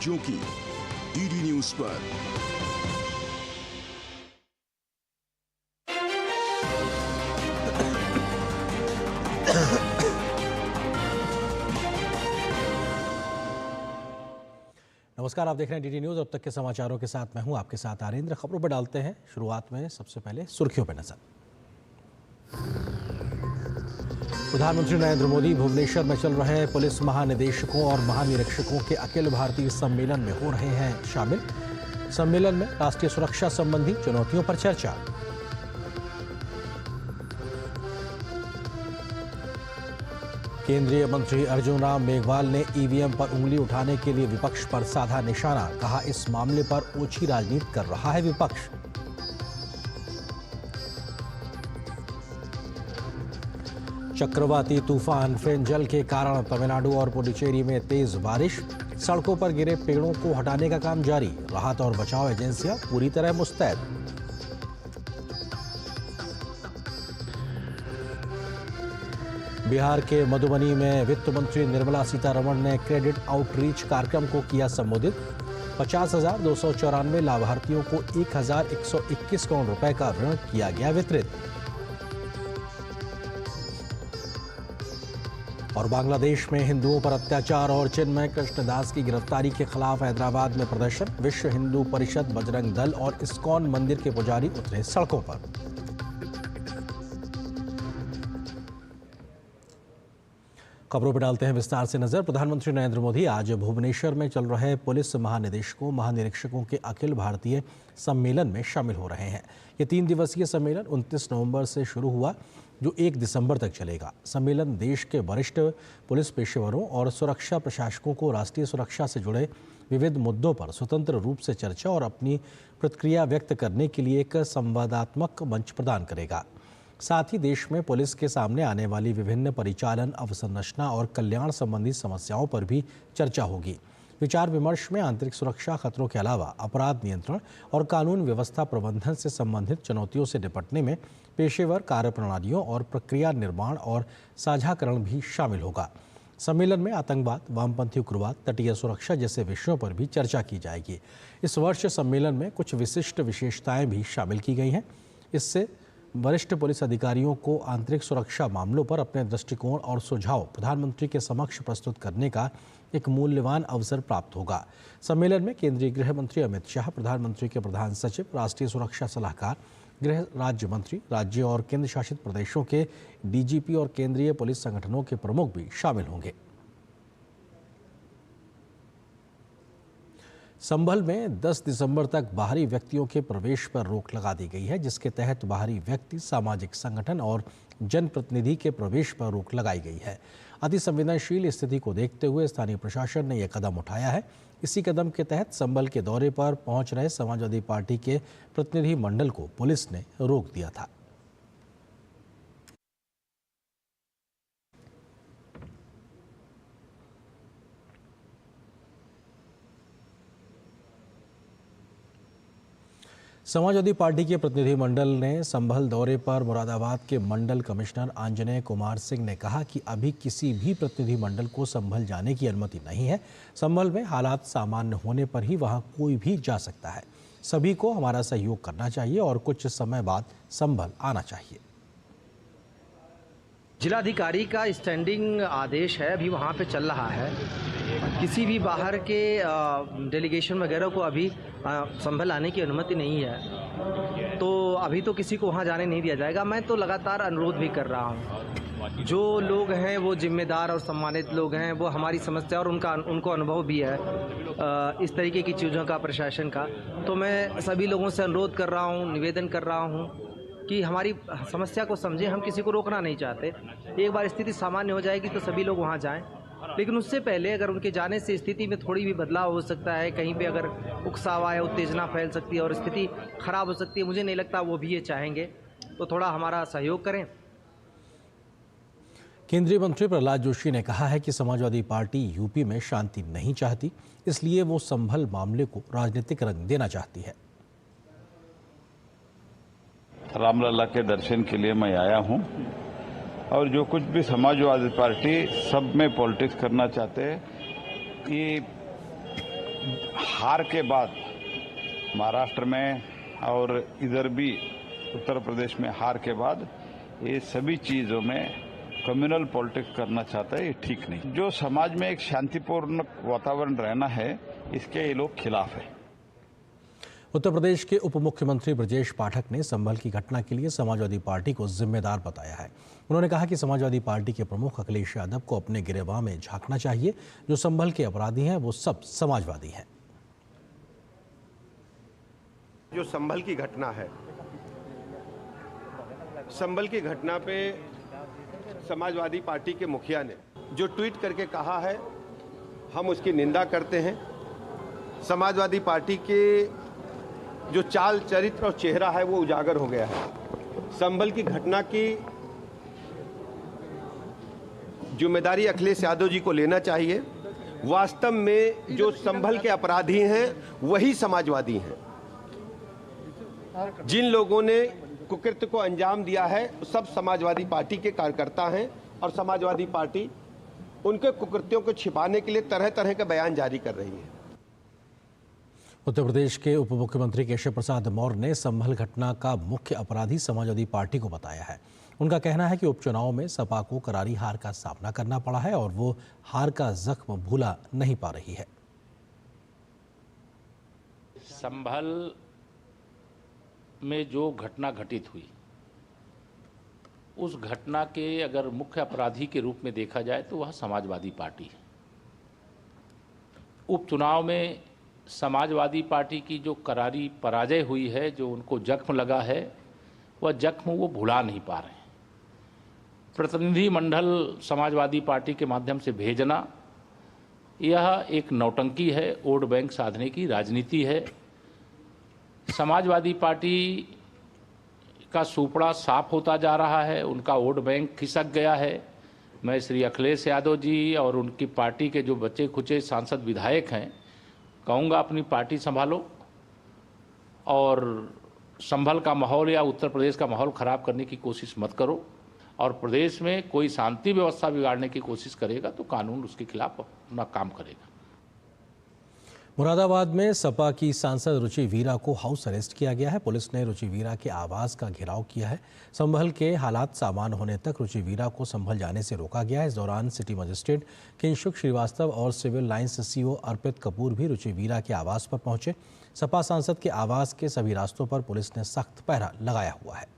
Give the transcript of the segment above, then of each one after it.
जो कि DD news पर। नमस्कार, आप देख रहे हैं डीडी न्यूज। अब तक के समाचारों के साथ मैं हूं आपके साथ आरेंद्र। खबरों पर डालते हैं शुरुआत में सबसे पहले सुर्खियों पर नजर। प्रधानमंत्री नरेंद्र मोदी भुवनेश्वर में चल रहे पुलिस महानिदेशकों और महानिरीक्षकों के अखिल भारतीय सम्मेलन में हो रहे हैं शामिल। सम्मेलन में राष्ट्रीय सुरक्षा संबंधी चुनौतियों पर चर्चा। केंद्रीय मंत्री अर्जुन राम मेघवाल ने ईवीएम पर उंगली उठाने के लिए विपक्ष पर साधा निशाना। कहा, इस मामले पर ओछी राजनीति कर रहा है विपक्ष। चक्रवाती तूफान फेंजल के कारण तमिलनाडु और पुडुचेरी में तेज बारिश। सड़कों पर गिरे पेड़ों को हटाने का काम जारी। राहत और बचाव एजेंसियां पूरी तरह मुस्तैद। बिहार के मधुबनी में वित्त मंत्री निर्मला सीतारमण ने क्रेडिट आउटरीच कार्यक्रम को किया संबोधित। 50,294 लाभार्थियों को 1,121 करोड़ रुपए का ऋण किया गया वितरित। और बांग्लादेश में हिंदुओं पर अत्याचार और चिन्मय कृष्णदास की गिरफ्तारी के खिलाफ हैदराबाद में प्रदर्शन। विश्व हिंदू परिषद, बजरंग दल और इस्कॉन मंदिर के पुजारी उतरे सड़कों पर। खबरों पर डालते हैं विस्तार से नजर। प्रधानमंत्री नरेंद्र मोदी आज भुवनेश्वर में चल रहे पुलिस महानिदेशकों महानिरीक्षकों के अखिल भारतीय सम्मेलन में शामिल हो रहे हैं। ये 3 दिवसीय सम्मेलन 29 नवंबर से शुरू हुआ, जो 1 दिसंबर तक चलेगा। सम्मेलन देश के वरिष्ठ पुलिस पेशेवरों और सुरक्षा प्रशासकों को राष्ट्रीय सुरक्षा से जुड़े विविध मुद्दों पर स्वतंत्र रूप से चर्चा और अपनी प्रतिक्रिया व्यक्त करने के लिए एक संवादात्मक मंच प्रदान करेगा। साथ ही देश में पुलिस के सामने आने वाली विभिन्न परिचालन, अवसंरचना और कल्याण संबंधी समस्याओं पर भी चर्चा होगी। विचार विमर्श में आंतरिक सुरक्षा खतरों के अलावा अपराध नियंत्रण और कानून व्यवस्था प्रबंधन से संबंधित चुनौतियों से निपटने में पेशेवर कार्यप्रणालियों और प्रक्रिया निर्माण और साझाकरण भी शामिल होगा। सम्मेलन में आतंकवाद, वामपंथी उग्रवाद, तटीय सुरक्षा जैसे विषयों पर भी चर्चा की जाएगी। इस वर्ष सम्मेलन में कुछ विशिष्ट विशेषताएं भी शामिल की गई हैं। इससे वरिष्ठ पुलिस अधिकारियों को आंतरिक सुरक्षा मामलों पर अपने दृष्टिकोण और सुझाव प्रधानमंत्री के समक्ष प्रस्तुत करने का एक मूल्यवान अवसर प्राप्त होगा। सम्मेलन में केंद्रीय गृह मंत्री अमित शाह, प्रधानमंत्री के प्रधान सचिव, राष्ट्रीय सुरक्षा सलाहकार, गृह राज्य मंत्री, राज्य और केंद्र शासित प्रदेशों के डीजीपी और केंद्रीय पुलिस संगठनों के प्रमुख भी शामिल होंगे। संभल में 10 दिसंबर तक बाहरी व्यक्तियों के प्रवेश पर रोक लगा दी गई है, जिसके तहत बाहरी व्यक्ति, सामाजिक संगठन और जनप्रतिनिधि के प्रवेश पर रोक लगाई गई है। अति संवेदनशील स्थिति को देखते हुए स्थानीय प्रशासन ने यह कदम उठाया है। इसी कदम के तहत संभल के दौरे पर पहुंच रहे समाजवादी पार्टी के प्रतिनिधि मंडल को पुलिस ने रोक दिया था। समाजवादी पार्टी के प्रतिनिधिमंडल ने संभल दौरे पर मुरादाबाद के मंडल कमिश्नर आंजनेय कुमार सिंह ने कहा कि अभी किसी भी प्रतिनिधिमंडल को संभल जाने की अनुमति नहीं है। संभल में हालात सामान्य होने पर ही वहां कोई भी जा सकता है। सभी को हमारा सहयोग करना चाहिए और कुछ समय बाद संभल आना चाहिए। जिलाधिकारी का स्टैंडिंग आदेश है, अभी वहाँ पे चल रहा है। किसी भी बाहर के डेलीगेशन वगैरह को अभी संभल आने की अनुमति नहीं है, तो अभी तो किसी को वहाँ जाने नहीं दिया जाएगा। मैं तो लगातार अनुरोध भी कर रहा हूँ, जो लोग हैं वो जिम्मेदार और सम्मानित लोग हैं, वो हमारी समस्या और उनको अनुभव भी है इस तरीके की चीज़ों का, प्रशासन का। तो मैं सभी लोगों से अनुरोध कर रहा हूँ, निवेदन कर रहा हूँ कि हमारी समस्या को समझें। हम किसी को रोकना नहीं चाहते। एक बार स्थिति सामान्य हो जाएगी तो सभी लोग वहाँ जाएं, लेकिन उससे पहले अगर उनके जाने से स्थिति में थोड़ी भी बदलाव हो सकता है, कहीं पे अगर उकसावा या उत्तेजना फैल सकती है और स्थिति खराब हो सकती है, मुझे नहीं लगता वो भी ये चाहेंगे, तो थोड़ा हमारा सहयोग करें। केंद्रीय मंत्री प्रहलाद जोशी ने कहा है कि समाजवादी पार्टी यूपी में शांति नहीं चाहती, इसलिए वो संभल मामले को राजनीतिक रंग देना चाहती है। रामलला के दर्शन के लिए मैं आया हूं और जो कुछ भी समाजवादी पार्टी सब में पॉलिटिक्स करना चाहते हैं, ये हार के बाद महाराष्ट्र में और इधर भी उत्तर प्रदेश में हार के बाद ये सभी चीज़ों में कम्युनल पॉलिटिक्स करना चाहता है, ये ठीक नहीं। जो समाज में एक शांतिपूर्ण वातावरण रहना है, इसके ये लोग खिलाफ है। उत्तर प्रदेश के उप मुख्यमंत्री ब्रजेश पाठक ने संभल की घटना के लिए समाजवादी पार्टी को जिम्मेदार बताया है। उन्होंने कहा कि समाजवादी पार्टी के प्रमुख अखिलेश यादव को अपने गिरेबान में झांकना चाहिए। जो संभल के अपराधी हैं वो सब समाजवादी हैं। जो संभल की घटना है, संभल की घटना पे समाजवादी पार्टी के मुखिया ने जो ट्वीट करके कहा है, हम उसकी निंदा करते हैं। समाजवादी पार्टी के जो चाल चरित्र और चेहरा है वो उजागर हो गया है। संभल की घटना की जिम्मेदारी अखिलेश यादव जी को लेना चाहिए। वास्तव में जो संभल के अपराधी हैं वही समाजवादी हैं। जिन लोगों ने कुकृत्य को अंजाम दिया है सब समाजवादी पार्टी के कार्यकर्ता हैं और समाजवादी पार्टी उनके कुकृत्यों को छिपाने के लिए तरह तरह के बयान जारी कर रही है। उत्तर प्रदेश के उप मुख्यमंत्री केशव प्रसाद मौर्य ने संभल घटना का मुख्य अपराधी समाजवादी पार्टी को बताया है। उनका कहना है कि उपचुनाव में सपा को करारी हार का सामना करना पड़ा है और वो हार का जख्म भूला नहीं पा रही है। संभल में जो घटना घटित हुई, उस घटना के अगर मुख्य अपराधी के रूप में देखा जाए तो वह समाजवादी पार्टी है। उपचुनाव में समाजवादी पार्टी की जो करारी पराजय हुई है, जो उनको जख्म लगा है, वह जख्म वो भुला नहीं पा रहे हैं। प्रतिनिधिमंडल समाजवादी पार्टी के माध्यम से भेजना यह एक नौटंकी है, वोट बैंक साधने की राजनीति है। समाजवादी पार्टी का सुपड़ा साफ होता जा रहा है, उनका वोट बैंक खिसक गया है। मैं श्री अखिलेश यादव जी और उनकी पार्टी के जो बचे खुचे सांसद विधायक हैं, कहूँगा अपनी पार्टी संभालो और संभल का माहौल या उत्तर प्रदेश का माहौल ख़राब करने की कोशिश मत करो। और प्रदेश में कोई शांति व्यवस्था बिगाड़ने की कोशिश करेगा तो कानून उसके खिलाफ अपना काम करेगा। मुरादाबाद में सपा की सांसद रुचि वीरा को हाउस अरेस्ट किया गया है। पुलिस ने रुचि वीरा के आवास का घेराव किया है। संभल के हालात सामान्य होने तक रुचि वीरा को संभल जाने से रोका गया है। इस दौरान सिटी मजिस्ट्रेट किंशुक श्रीवास्तव और सिविल लाइंस सीओ अर्पित कपूर भी रुचि वीरा के आवास पर पहुंचे। सपा सांसद के आवास के सभी रास्तों पर पुलिस ने सख्त पहरा लगाया हुआ है।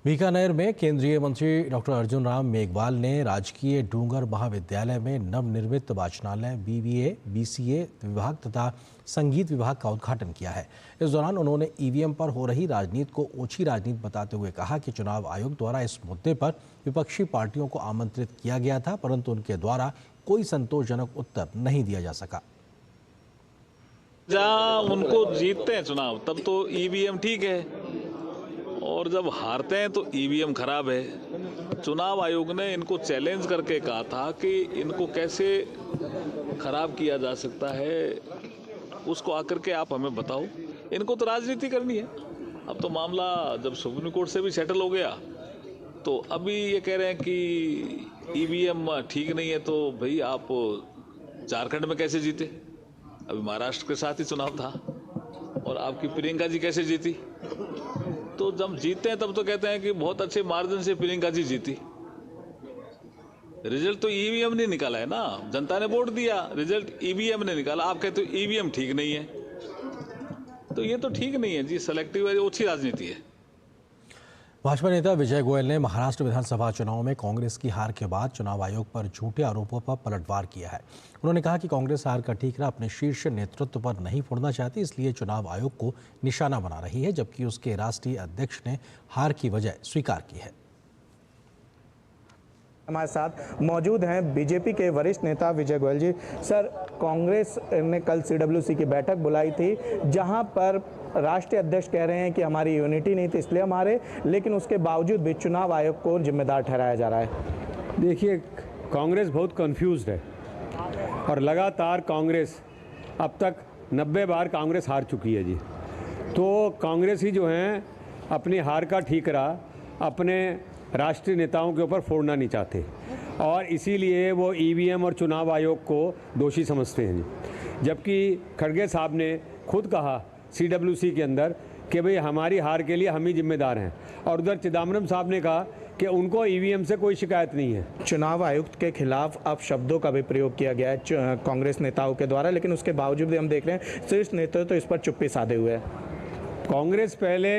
बीकानेर में केंद्रीय मंत्री डॉक्टर अर्जुन राम मेघवाल ने राजकीय डूंगर महाविद्यालय में नवनिर्मित वाचनालय, बीबीए, बीसीए विभाग तथा संगीत विभाग का उद्घाटन किया है। इस दौरान उन्होंने ईवीएम पर हो रही राजनीति को ओछी राजनीति बताते हुए कहा कि चुनाव आयोग द्वारा इस मुद्दे पर विपक्षी पार्टियों को आमंत्रित किया गया था, परंतु उनके द्वारा कोई संतोषजनक उत्तर नहीं दिया जा सका। जहाँ उनको जीतते हैं चुनाव तब तो ईवीएम ठीक है, और जब हारते हैं तो ईवीएम खराब है। चुनाव आयोग ने इनको चैलेंज करके कहा था कि इनको कैसे खराब किया जा सकता है, उसको आकर के आप हमें बताओ। इनको तो राजनीति करनी है। अब तो मामला जब सुप्रीम कोर्ट से भी सेटल हो गया तो अभी ये कह रहे हैं कि ईवीएम ठीक नहीं है, तो भाई आप झारखंड में कैसे जीते? अभी महाराष्ट्र के साथ ही चुनाव था और आपकी प्रियंका जी कैसे जीती? तो जब जीतते हैं तब तो कहते हैं कि बहुत अच्छे मार्जिन से प्रियंका जी जीती। रिजल्ट तो ईवीएम ने निकाला है ना, जनता ने वोट दिया, रिजल्ट ईवीएम ने निकाला। आप कहते हो ईवीएम ठीक नहीं है, तो ये तो ठीक नहीं है जी, सेलेक्टिव अच्छी राजनीति है। भाजपा नेता विजय गोयल ने महाराष्ट्र विधानसभा चुनाव में कांग्रेस की हार के बाद चुनाव आयोग पर झूठे आरोपों पर पलटवार किया है। उन्होंने कहा कि कांग्रेस हार का ठीकरा अपने शीर्ष नेतृत्व पर नहीं फोड़ना चाहती, इसलिए चुनाव आयोग को निशाना बना रही है, जबकि उसके राष्ट्रीय अध्यक्ष ने हार की वजह स्वीकार की है। हमारे साथ मौजूद हैं बीजेपी के वरिष्ठ नेता विजय गोयल जी। सर, कांग्रेस ने कल सीडब्ल्यूसी की बैठक बुलाई थी जहां पर राष्ट्रीय अध्यक्ष कह रहे हैं कि हमारी यूनिटी नहीं थी इसलिए हम हारे, लेकिन उसके बावजूद भी चुनाव आयोग को जिम्मेदार ठहराया जा रहा है। देखिए, कांग्रेस बहुत कंफ्यूज्ड है और लगातार कांग्रेस अब तक 90 बार कांग्रेस हार चुकी है जी। तो कांग्रेस ही जो हैं अपनी हार का ठीकरा अपने राष्ट्रीय नेताओं के ऊपर फोड़ना नहीं चाहते। और इसीलिए वो ईवीएम और चुनाव आयोग को दोषी समझते हैं जी। जबकि खड़गे साहब ने खुद कहा सीडब्ल्यूसी के अंदर कि भाई हमारी हार के लिए हम ही जिम्मेदार हैं, और उधर चिदम्बरम साहब ने कहा कि उनको ईवीएम से कोई शिकायत नहीं है। चुनाव आयुक्त के खिलाफ अब शब्दों का भी प्रयोग किया गया है कांग्रेस नेताओं के द्वारा, लेकिन उसके बावजूद भी हम देख रहे हैं शीर्ष नेता तो इस पर चुप्पी साधे हुए हैं। कांग्रेस पहले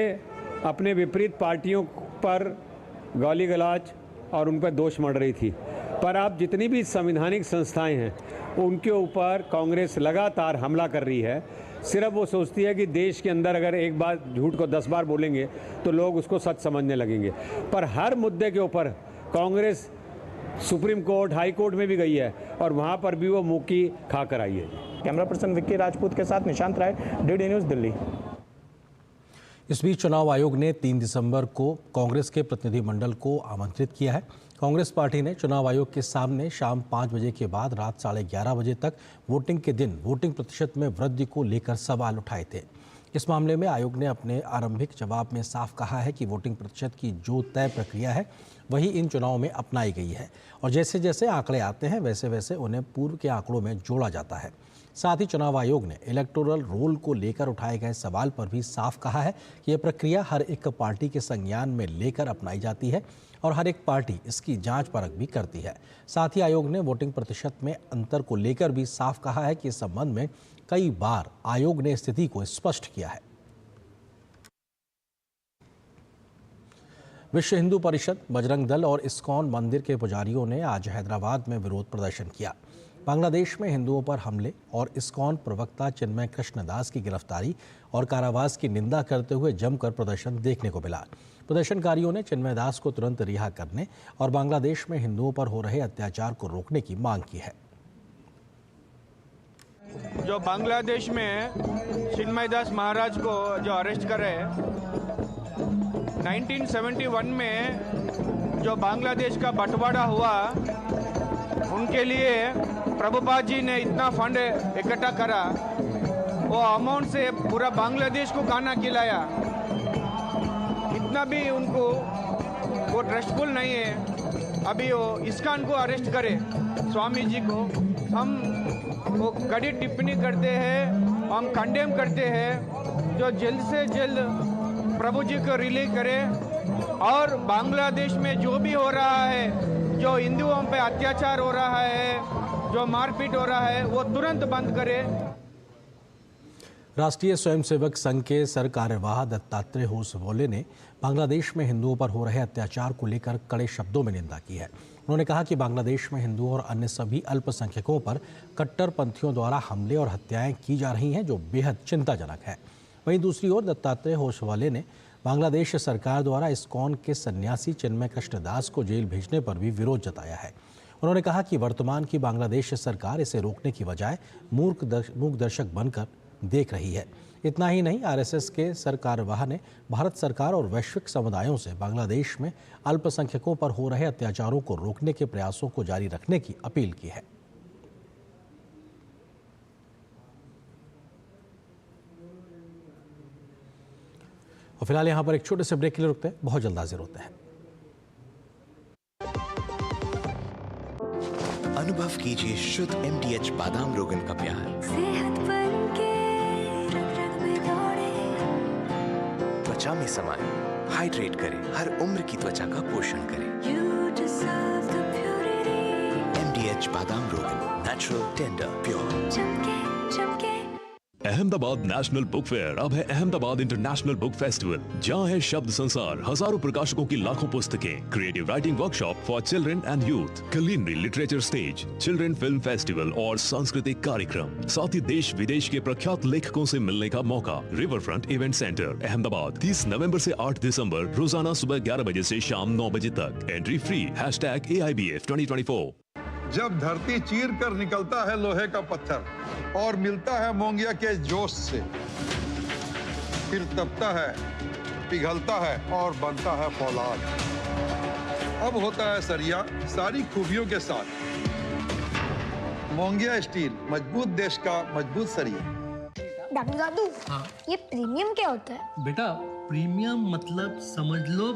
अपने विपरीत पार्टियों पर गाली गलौज और उन पर दोष मढ़ रही थी, पर अब जितनी भी संवैधानिक संस्थाएं हैं उनके ऊपर कांग्रेस लगातार हमला कर रही है। सिर्फ वो सोचती है कि देश के अंदर अगर एक बार झूठ को 10 बार बोलेंगे तो लोग उसको सच समझने लगेंगे, पर हर मुद्दे के ऊपर Congress supreme court, high court में भी गई है और वहाँ पर भी वो मुँह की खा कर आई है। कैमरा पर्सन विक्की राजपूत के साथ निशांत राय, डीडी न्यूज़, दिल्ली। इस बीच चुनाव आयोग ने 3 दिसंबर को कांग्रेस के प्रतिनिधिमंडल को आमंत्रित किया है। कांग्रेस पार्टी ने चुनाव आयोग के सामने शाम 5 बजे के बाद रात 11:30 बजे तक वोटिंग के दिन वोटिंग प्रतिशत में वृद्धि को लेकर सवाल उठाए थे। इस मामले में आयोग ने अपने आरंभिक जवाब में साफ कहा है कि वोटिंग प्रतिशत की जो तय प्रक्रिया है वही इन चुनावों में अपनाई गई है और जैसे जैसे आंकड़े आते हैं वैसे वैसे उन्हें पूर्व के आंकड़ों में जोड़ा जाता है। साथ ही चुनाव आयोग ने इलेक्टोरल रोल को लेकर उठाए गए सवाल पर भी साफ कहा है कि यह प्रक्रिया हर एक पार्टी के संज्ञान में लेकर अपनाई जाती है और हर एक पार्टी इसकी जांच परख भी करती है। साथ ही आयोग ने वोटिंग प्रतिशत में अंतर को लेकर भी साफ कहा है कि इस संबंध में कई बार आयोग ने स्थिति को स्पष्ट किया है। विश्व हिंदू परिषद, बजरंग दल और इस्कॉन मंदिर के पुजारियों ने आज हैदराबाद में विरोध प्रदर्शन किया। बांग्लादेश में हिंदुओं पर हमले और इस्कॉन प्रवक्ता चिन्मय कृष्ण दास की गिरफ्तारी और कारावास की निंदा करते हुए जमकर प्रदर्शन देखने को मिला। प्रदर्शनकारियों ने चिन्मय दास को तुरंत रिहा करने और बांग्लादेश में हिंदुओं पर हो रहे अत्याचार को रोकने की मांग की है। जो बांग्लादेश में चिन्मय दास महाराज को जो अरेस्ट करे, 1971 में जो बांग्लादेश का बंटवारा हुआ उनके लिए प्रभुपाद जी ने इतना फंड इकट्ठा करा, वो अमाउंट से पूरा बांग्लादेश को खाना खिलाया। इतना भी उनको वो ट्रस्टफुल नहीं है। अभी वो इस्कॉन को अरेस्ट करे स्वामी जी को, हम वो कड़ी टिप्पणी करते हैं, हम कंडेम करते हैं। जो जल्द से जल्द प्रभु जी को रिलीज करे और बांग्लादेश में जो भी हो रहा है, जो हिंदुओं पे अत्याचार हो रहा है, जो मारपीट हो रहा है, वो तुरंत बंद करे। राष्ट्रीय स्वयंसेवक संघ के सरकार्यवाह दत्तात्रेय होसबोले ने बांग्लादेश में हिंदुओं पर हो रहे अत्याचार को लेकर कड़े शब्दों में निंदा की है। उन्होंने कहा कि बांग्लादेश में हिंदुओं और अन्य सभी अल्पसंख्यकों पर कट्टरपंथियों द्वारा हमले और हत्याएं की जा रही हैं, जो बेहद चिंताजनक है। वहीं दूसरी ओर दत्तात्रेय होसबोले ने बांग्लादेश सरकार द्वारा इस्कॉन के सन्यासी चिन्मय कृष्ण दास को जेल भेजने पर भी विरोध जताया है। उन्होंने कहा कि वर्तमान की बांग्लादेश सरकार इसे रोकने की बजाय मूक दर्शक बनकर देख रही है। इतना ही नहीं, आरएसएस के सरकारवाह ने भारत सरकार और वैश्विक समुदायों से बांग्लादेश में अल्पसंख्यकों पर हो रहे अत्याचारों को रोकने के प्रयासों को जारी रखने की अपील की है। और फिलहाल यहाँ पर एक छोटे से ब्रेक के लिए रुकते हैं, बहुत जल्द हाजिर होते हैं। अनुभव कीजिए शुद्ध MDH बादाम रोगन का प्यार। सेहत बनके रग रग में दौड़े, त्वचा में समाए, हाइड्रेट करे, हर उम्र की त्वचा का पोषण करे। You deserve the purity. MDH बादाम रोगन, नेचुरल, टेंडर, प्योर। चमके चमके। अहमदाबाद नेशनल बुक फेयर अब है अहमदाबाद इंटरनेशनल बुक फेस्टिवल, जहां है शब्द संसार, हजारों प्रकाशकों की लाखों पुस्तकें, creative writing workshop for children and youth, culinary literature stage, children film festival और सांस्कृतिक कार्यक्रम, साथ ही देश विदेश के प्रख्यात लेखकों से मिलने का मौका। River front event centre Ahmedabad, 30 नवंबर से 8 दिसंबर, रोजाना सुबह 11 बजे से शाम 9 बजे तक। Entry free. #AIBF 2024। जब धरती चीर कर निकलता है लोहे का पत्थर और मिलता है मोंगिया के जोश से, फिर तपता है, पिघलता है और बनता है फौलाद। अब होता है सरिया सारी खूबियों के साथ। मोंगिया स्टील, मजबूत देश का मजबूत सरिया। दादू, हाँ? ये प्रीमियम क्या होता है? बेटा प्रीमियम मतलब समझ लो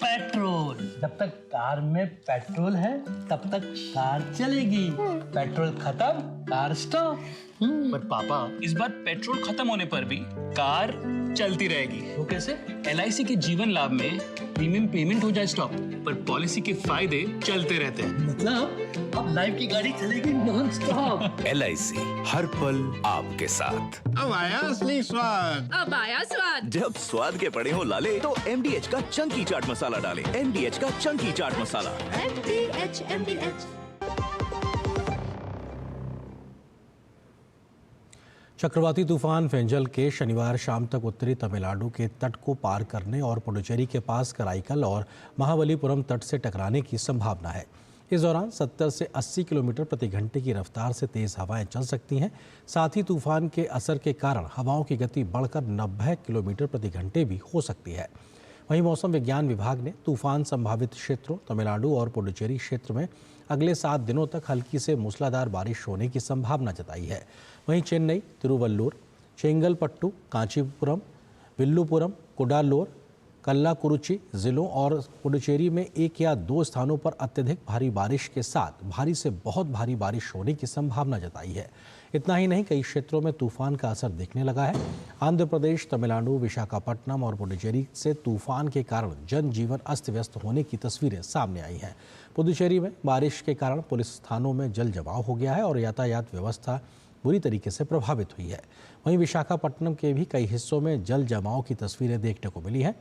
पेट्रोल। जब तक कार में पेट्रोल है तब तक कार चलेगी, पेट्रोल खत्म कार स्टॉप। पर पापा, इस बार पेट्रोल खत्म होने पर भी कार चलती रहेगी। वो कैसे? LIC के जीवन लाभ में प्रीमियम पेमेंट हो जाए स्टॉप, पर पॉलिसी के फायदे चलते रहते हैं। मतलब अब लाइफ की गाड़ी चलेगी नॉन स्टॉप। LIC हर पल आपके साथ। अब आया असली स्वाद। अब आया स्वाद। जब स्वाद के पड़े हो लाले तो MDH का चंकी चाट मसाला डालें। MDH का चंकी चाट मसाला। MDH। चक्रवाती तूफान फेंजल के शनिवार शाम तक उत्तरी तमिलनाडु के तट को पार करने और पुडुचेरी के पास कराईकल और महाबलीपुरम तट से टकराने की संभावना है। इस दौरान 70 से 80 किलोमीटर प्रति घंटे की रफ्तार से तेज़ हवाएं चल सकती हैं। साथ ही तूफान के असर के कारण हवाओं की गति बढ़कर 90 किलोमीटर प्रति घंटे भी हो सकती है। वहीं मौसम विज्ञान विभाग ने तूफान संभावित क्षेत्रों तमिलनाडु और पुडुचेरी क्षेत्र में अगले 7 दिनों तक हल्की से मूसलाधार बारिश होने की संभावना जताई है। वहीं चेन्नई, तिरुवल्लुर, चेंगलपट्टू, कांचीपुरम, विल्लुपुरम, कुडालोर, कल्लाकुरुची जिलों और पुडुचेरी में 1 या 2 स्थानों पर अत्यधिक भारी बारिश के साथ भारी से बहुत भारी बारिश होने की संभावना जताई है। इतना ही नहीं, कई क्षेत्रों में तूफान का असर दिखने लगा है। आंध्र प्रदेश, तमिलनाडु, विशाखापट्टनम और पुडुचेरी से तूफान के कारण जनजीवन अस्त व्यस्त होने की तस्वीरें सामने आई हैं। पुडुचेरी में बारिश के कारण पुलिस थानों में जल जमाव हो गया है और यातायात व्यवस्था बुरी तरीके से प्रभावित हुई है। वहीं विशाखापट्टनम के भी कई हिस्सों में जल जमाव की तस्वीरें देखने को मिली हैं।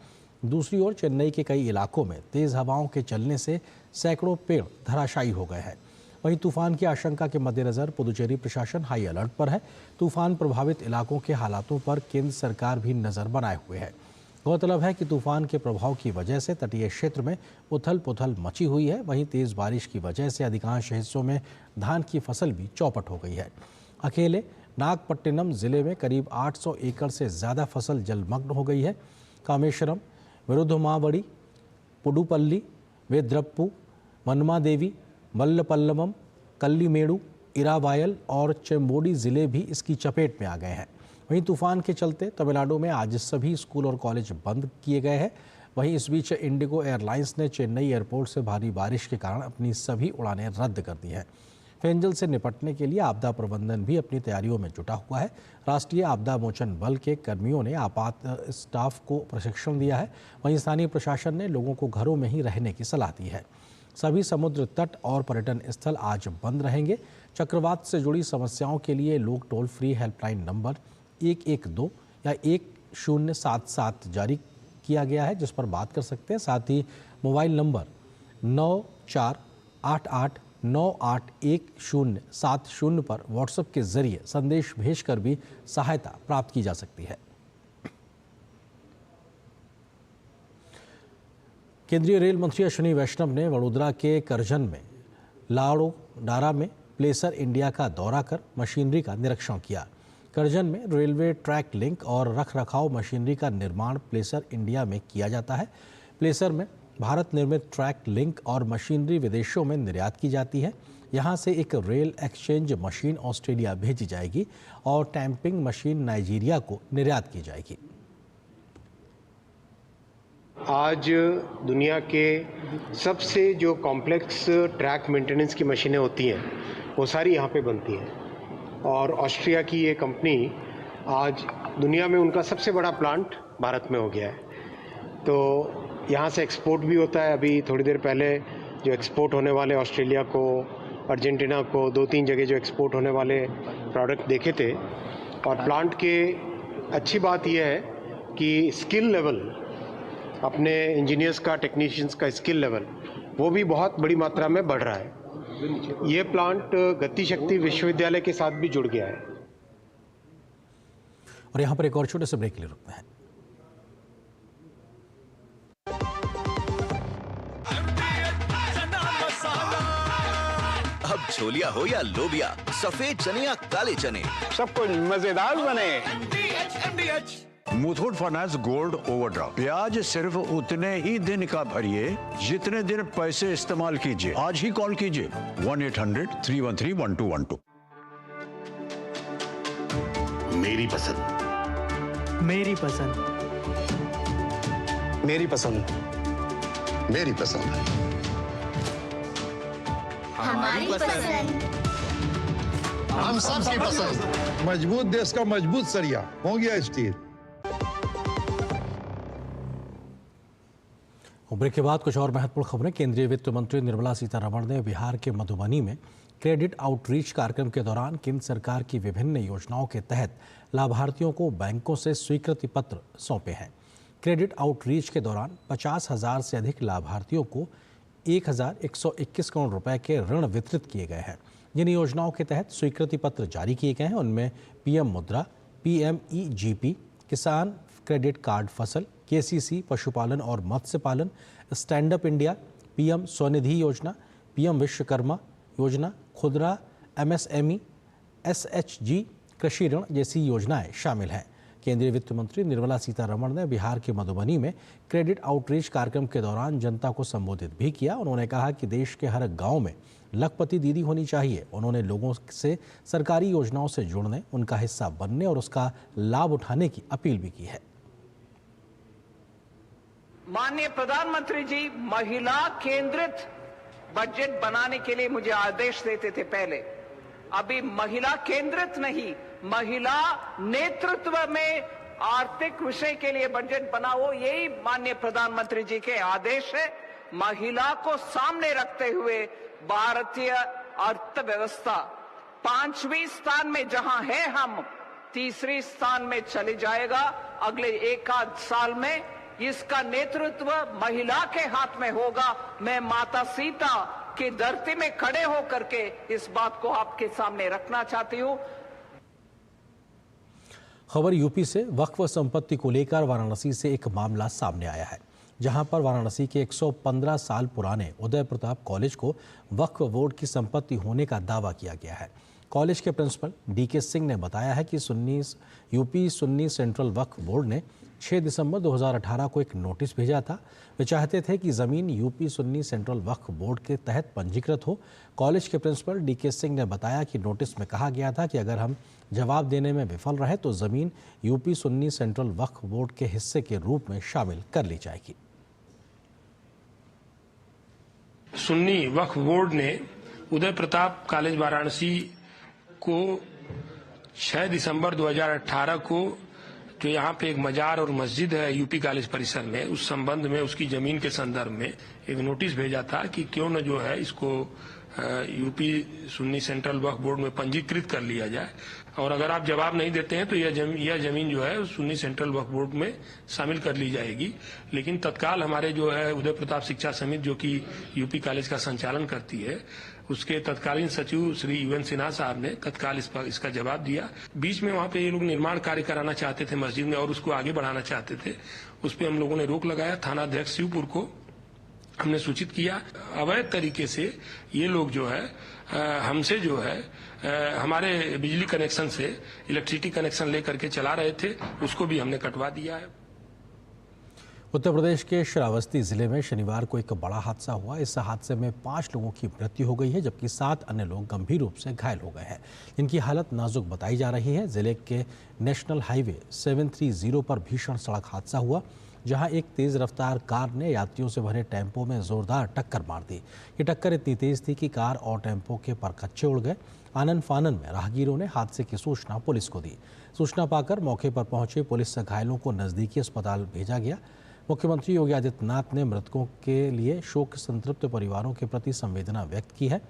दूसरी ओर चेन्नई के कई इलाकों में तेज़ हवाओं के चलने से सैकड़ों पेड़ धराशायी हो गए हैं। वहीं तूफान की आशंका के मद्देनज़र पुडुचेरी प्रशासन हाई अलर्ट पर है। तूफान प्रभावित इलाकों के हालातों पर केंद्र सरकार भी नज़र बनाए हुए है। गौरतलब है कि तूफान के प्रभाव की वजह से तटीय क्षेत्र में उथल पुथल मची हुई है। वहीं तेज़ बारिश की वजह से अधिकांश हिस्सों में धान की फसल भी चौपट हो गई है। अकेले नागपट्टिनम जिले में करीब 800 एकड़ से ज़्यादा फसल जलमग्न हो गई है। कामेश्वरम, विरुधमावड़ी, पुडुपल्ली, वेद्रप्पू, मन्मादेवी, मल्लपल्लवम, कल्लीमेड़ू, इरावायल और चेम्बोडी ज़िले भी इसकी चपेट में आ गए हैं। वहीं तूफान के चलते तमिलनाडु में आज सभी स्कूल और कॉलेज बंद किए गए हैं। वहीं इस बीच इंडिगो एयरलाइंस ने चेन्नई एयरपोर्ट से भारी बारिश के कारण अपनी सभी उड़ानें रद्द कर दी हैं। फेंजल से निपटने के लिए आपदा प्रबंधन भी अपनी तैयारियों में जुटा हुआ है। राष्ट्रीय आपदा मोचन बल के कर्मियों ने आपात स्टाफ को प्रशिक्षण दिया है। वहीं स्थानीय प्रशासन ने लोगों को घरों में ही रहने की सलाह दी है। सभी समुद्र तट और पर्यटन स्थल आज बंद रहेंगे। चक्रवात से जुड़ी समस्याओं के लिए लोग टोल फ्री हेल्पलाइन नंबर 112 या 1077 जारी किया गया है, जिस पर बात कर सकते हैं। साथ ही मोबाइल नंबर 9488981070 पर व्हाट्सएप के जरिए संदेश भेजकर भी सहायता प्राप्त की जा सकती है। केंद्रीय रेल मंत्री अश्विनी वैष्णव ने वडोदरा के करजन में लाड़ो डारा में प्लेसर इंडिया का दौरा कर मशीनरी का निरीक्षण किया। करजन में रेलवे ट्रैक लिंक और रखरखाव मशीनरी का निर्माण प्लेसर इंडिया में किया जाता है। प्लेसर में भारत निर्मित ट्रैक लिंक और मशीनरी विदेशों में निर्यात की जाती है। यहाँ से एक रेल एक्सचेंज मशीन ऑस्ट्रेलिया भेजी जाएगी और टैंपिंग मशीन नाइजीरिया को निर्यात की जाएगी। आज दुनिया के सबसे जो कॉम्प्लेक्स ट्रैक मेंटेनेंस की मशीनें होती हैं वो सारी यहाँ पे बनती हैं और ऑस्ट्रिया की ये कंपनी आज दुनिया में उनका सबसे बड़ा प्लांट भारत में हो गया है। तो यहाँ से एक्सपोर्ट भी होता है। अभी थोड़ी देर पहले जो एक्सपोर्ट होने वाले ऑस्ट्रेलिया को, अर्जेंटीना को, 2-3 जगह जो एक्सपोर्ट होने वाले प्रोडक्ट देखे थे। और प्लांट के अच्छी बात यह है कि स्किल लेवल, अपने इंजीनियर्स का, टेक्नीशियंस का स्किल लेवल वो भी बहुत बड़ी मात्रा में बढ़ रहा है। ये प्लांट गति शक्ति विश्वविद्यालय के साथ भी जुड़ गया है। और यहाँ पर एक और छोटे से ब्रेक ले रुकते हैं। अब छोलिया हो या लोबिया, सफेद चने या काले चने, सब कुछ मजेदार बने। मुथूट फाइनेंस गोल्ड ओवरड्राफ्ट, ब्याज सिर्फ उतने ही दिन का भरिए जितने दिन पैसे इस्तेमाल कीजिए। आज ही कॉल कीजिए 1-800-313-1212। मेरी पसंद, मेरी पसंद, मेरी पसंद, मेरी पसंद है। हमारी पसंद। हम सबकी पसंद। मजबूत देश का मजबूत सरिया हो गया स्टील। ब्रेक के बाद कुछ और महत्वपूर्ण खबरें। केंद्रीय वित्त मंत्री निर्मला सीतारमण ने बिहार के मधुबनी में क्रेडिट आउटरीच कार्यक्रम के दौरान केंद्र सरकार की विभिन्न योजनाओं के तहत लाभार्थियों को बैंकों से स्वीकृति पत्र सौंपे हैं। क्रेडिट आउटरीच के दौरान 50,000 से अधिक लाभार्थियों को 1,121 करोड़ रुपए के ऋण वितरित किए गए हैं। जिन योजनाओं के तहत स्वीकृति पत्र जारी किए गए हैं उनमें पीएम मुद्रा, PMEGP, किसान क्रेडिट कार्ड फसल, KCC, पशुपालन और मत्स्य पालन, stand up India, PM Svanidhi योजना, PM विश्वकर्मा योजना, खुदरा MSME, SHG कृषि ऋण जैसी योजनाएं शामिल हैं। केंद्रीय वित्त मंत्री निर्मला सीतारमण ने बिहार के मधुबनी में क्रेडिट आउटरीच कार्यक्रम के दौरान जनता को संबोधित भी किया। उन्होंने कहा कि देश के हर गांव में लखपति दीदी होनी चाहिए। उन्होंने लोगों से सरकारी योजनाओं से जुड़ने, उनका हिस्सा बनने और उसका लाभ उठाने की अपील भी की है। माननीय प्रधानमंत्री जी महिला केंद्रित बजट बनाने के लिए मुझे आदेश देते थे पहले। अभी महिला केंद्रित नहीं, महिला नेतृत्व में आर्थिक विषय के लिए बजट बनाओ, यही माननीय प्रधानमंत्री जी के आदेश है। महिला को सामने रखते हुए भारतीय अर्थव्यवस्था 5वें स्थान में जहां है हम 3रे स्थान में चले जाएगा। अगले एक आध साल में इसका नेतृत्व महिला के हाथ में होगा। मैं माता सीता की धरती में खड़े होकर के इस बात को आपके सामने रखना चाहती हूं। खबर यूपी से। वक्फ संपत्ति को लेकर वाराणसी से एक मामला सामने आया है, जहां पर वाराणसी के 115 साल पुराने उदय प्रताप कॉलेज को वक्फ बोर्ड की संपत्ति होने का दावा किया गया है। कॉलेज के प्रिंसिपल DK सिंह ने बताया है कि यूपी सुन्नी सेंट्रल वक्फ बोर्ड ने 6 दिसंबर 2018 को एक नोटिस भेजा था। वे चाहते थे कि ज़मीन यूपी सुन्नी सेंट्रल वक्फ बोर्ड के तहत पंजीकृत हो। कॉलेज के प्रिंसिपल DK सिंह ने बताया कि नोटिस में कहा गया था कि अगर हम जवाब देने में विफल रहे तो ज़मीन यूपी सुन्नी सेंट्रल वक्फ बोर्ड के हिस्से के रूप में शामिल कर ली जाएगी। सुन्नी वक्फ बोर्ड ने उदय प्रताप कॉलेज वाराणसी को 6 दिसंबर 2018 को जो यहाँ पे एक मजार और मस्जिद है यूपी कॉलेज परिसर में, उस संबंध में उसकी जमीन के संदर्भ में एक नोटिस भेजा था कि क्यों न जो है इसको यूपी सुन्नी सेंट्रल वक्फ बोर्ड में पंजीकृत कर लिया जाए, और अगर आप जवाब नहीं देते हैं तो यह जमीन जो है सुन्नी सेंट्रल वक्फ बोर्ड में शामिल कर ली जाएगी। लेकिन तत्काल हमारे जो है उदय प्रताप शिक्षा समिति जो कि यूपी कॉलेज का संचालन करती है, उसके तत्कालीन सचिव श्री UN सिन्हा साहब ने तत्काल इसका जवाब दिया। बीच में वहाँ पे ये लोग निर्माण कार्य कराना चाहते थे मस्जिद में और उसको आगे बढ़ाना चाहते थे। उस पर हम लोगों ने रोक लगाया। थाना अध्यक्ष शिवपुर को हमने सूचित किया। अवैध तरीके से ये लोग जो है हमसे जो है हमारे बिजली कनेक्शन से इलेक्ट्रिसिटी कनेक्शन लेकर के चला रहे थे, उसको भी हमने कटवा दिया है। उत्तर प्रदेश के श्रावस्ती जिले में शनिवार को एक बड़ा हादसा हुआ। इस हादसे में 5 लोगों की मृत्यु हो गई है, जबकि 7 अन्य लोग गंभीर रूप से घायल हो गए हैं। इनकी हालत नाजुक बताई जा रही है। जिले के नेशनल हाईवे 730 पर भीषण सड़क हादसा हुआ, जहां एक तेज रफ्तार कार ने यात्रियों से भरे टेम्पो में जोरदार टक्कर मार दी। ये टक्कर इतनी तेज थी कि कार और टेम्पो के परखच्चे उड़ गए। आनन फानन में राहगीरों ने हादसे की सूचना पुलिस को दी। सूचना पाकर मौके पर पहुंचे पुलिस से घायलों को नजदीकी अस्पताल भेजा गया। मुख्यमंत्री योगी आदित्यनाथ ने मृतकों के लिए शोक संतृप्त परिवारों के प्रति संवेदना व्यक्त की है।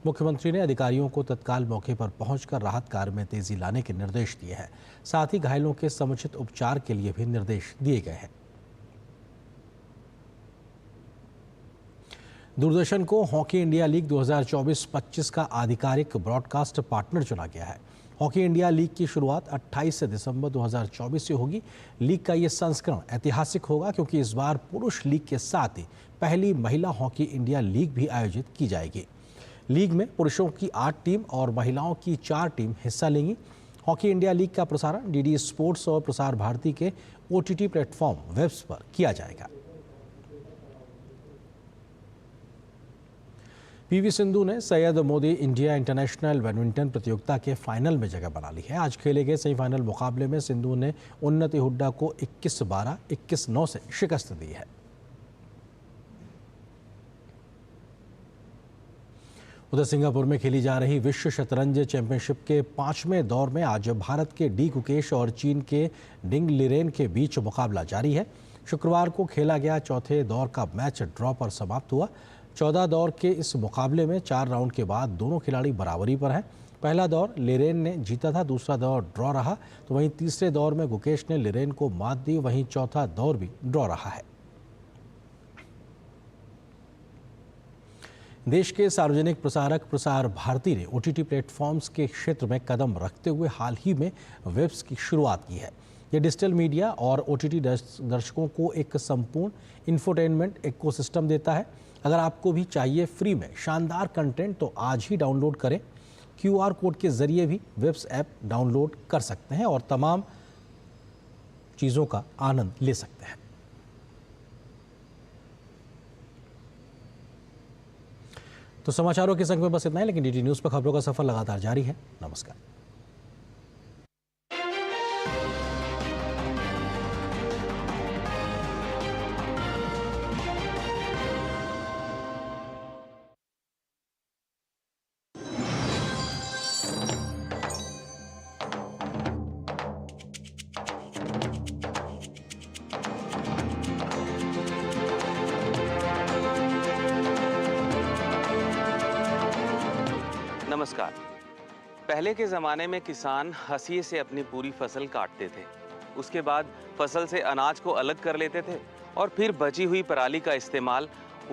मुख्यमंत्री ने अधिकारियों को तत्काल मौके पर पहुंचकर राहत कार्य में तेजी लाने के निर्देश दिए हैं। साथ ही घायलों के समुचित उपचार के लिए भी निर्देश दिए गए हैं। दूरदर्शन को हॉकी इंडिया लीग 2024-25 का आधिकारिक ब्रॉडकास्ट पार्टनर चुना गया है। हॉकी इंडिया लीग की शुरुआत 28 दिसंबर 2024 से होगी। लीग का ये संस्करण ऐतिहासिक होगा क्योंकि इस बार पुरुष लीग के साथ ही पहली महिला हॉकी इंडिया लीग भी आयोजित की जाएगी। लीग में पुरुषों की 8 टीम और महिलाओं की 4 टीम हिस्सा लेंगी। हॉकी इंडिया लीग का प्रसारण DD स्पोर्ट्स और प्रसार भारती के OTT प्लेटफॉर्म वेब्स पर किया जाएगा। PV सिंधु ने Syed Modi India international badminton प्रतियोगिता के फाइनल में जगह बना ली है। आज खेले गए सेमीफाइनल मुकाबले में सिंधु ने उन्नति हुड्डा को 21-12, 21-9 से शिकस्त दी है। उधर सिंगापुर में खेली जा रही विश्व शतरंज चैंपियनशिप के 5वें दौर में आज भारत के डी गुकेश और चीन के डिंग लिरेन के बीच मुकाबला जारी है। शुक्रवार को खेला गया चौथे दौर का मैच ड्रॉ पर समाप्त हुआ। 14 दौर के इस मुकाबले में 4 राउंड के बाद दोनों खिलाड़ी बराबरी पर हैं। पहला दौर लिरेन ने जीता था, दूसरा दौर ड्रॉ रहा, तो वहीं तीसरे दौर में गुकेश ने लिरेन को मात दी। वहीं चौथा दौर भी ड्रॉ रहा है। देश के सार्वजनिक प्रसारक प्रसार भारती ने OTT प्लेटफॉर्म्स के क्षेत्र में कदम रखते हुए हाल ही में वेब्स की शुरुआत की है। यह डिजिटल मीडिया और OTT दर्शकों को एक संपूर्ण इंफोटेनमेंट इकोसिस्टम देता है। अगर आपको भी चाहिए फ्री में शानदार कंटेंट तो आज ही डाउनलोड करें। QR कोड के जरिए भी वेब्स ऐप डाउनलोड कर सकते हैं और तमाम चीज़ों का आनंद ले सकते हैं। तो समाचारों के संग में बस इतना ही, लेकिन DD न्यूज़ पर खबरों का सफर लगातार जारी है। नमस्कार। नमस्कार। पहले के ज़माने में किसान हंसिए से अपनी पूरी फसल काटते थे। उसके बाद फसल से अनाज को अलग कर लेते थे और फिर बची हुई पराली का इस्तेमाल